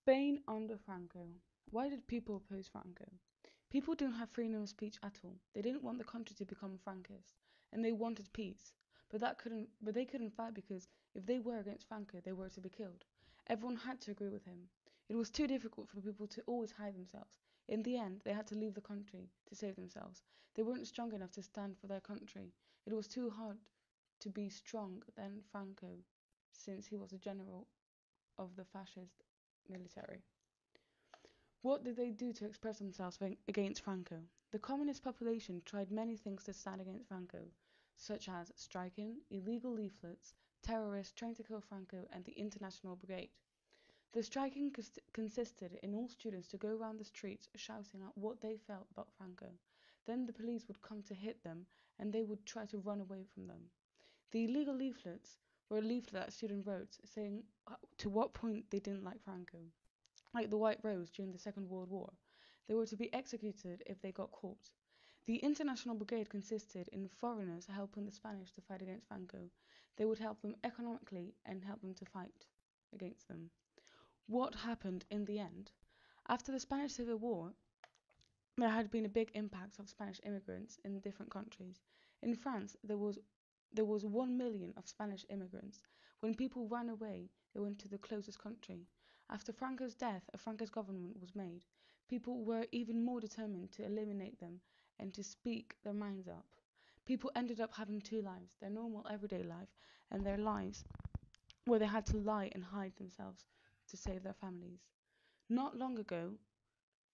Spain under Franco. Why did people oppose Franco? People didn't have freedom of speech at all. They didn't want the country to become Frankist, and they wanted peace. But they couldn't fight because if they were against Franco, they were to be killed. Everyone had to agree with him. It was too difficult for people to always hide themselves. In the end, they had to leave the country to save themselves. They weren't strong enough to stand for their country. It was too hard to be strong than Franco, since he was a general of the fascist military. What did they do to express themselves against Franco? The communist population tried many things to stand against Franco, such as striking, illegal leaflets, terrorists trying to kill Franco, and the International Brigade. The striking consisted in all students to go around the streets shouting out what they felt about Franco. Then the police would come to hit them, and they would try to run away from them. The illegal leaflets were a leaflet that a student wrote saying to what point they didn't like Franco, like the White Rose during the Second World War. They were to be executed if they got caught. The International Brigade consisted in foreigners helping the Spanish to fight against Franco. They would help them economically and help them to fight against them. What happened in the end? After the Spanish Civil War, there had been a big impact of Spanish immigrants in different countries. In France, there was 1 million of Spanish immigrants. When people ran away, they went to the closest country. After Franco's death, a Francoist government was made. People were even more determined to eliminate them and to speak their minds up. People ended up having two lives, their normal everyday life and their lives where they had to lie and hide themselves to save their families. Not long ago,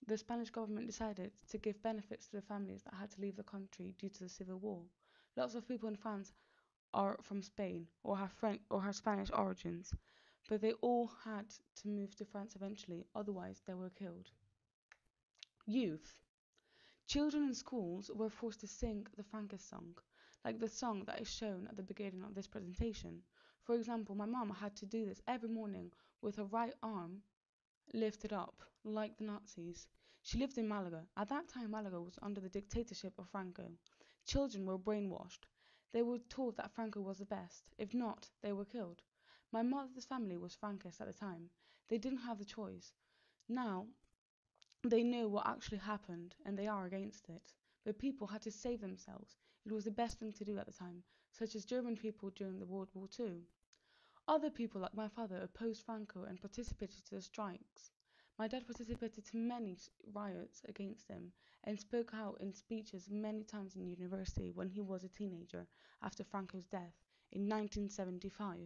the Spanish government decided to give benefits to the families that had to leave the country due to the civil war. Lots of people in France are from Spain or have Spanish origins, but they all had to move to France eventually, otherwise they were killed. Youth. Children in schools were forced to sing the Frankist song, like the song that is shown at the beginning of this presentation. For example, my mom had to do this every morning with her right arm lifted up, like the Nazis. She lived in Malaga. At that time, Malaga was under the dictatorship of Franco. Children were brainwashed. They were told that Franco was the best. If not, they were killed. My mother's family was Frankist at the time. They didn't have the choice. Now, they know what actually happened and they are against it. But people had to save themselves. It was the best thing to do at the time, such as German people during the World War II. Other people, like my father, opposed Franco and participated to the strikes. My dad participated to many riots against him and spoke out in speeches many times in university when he was a teenager after Franco's death in 1975.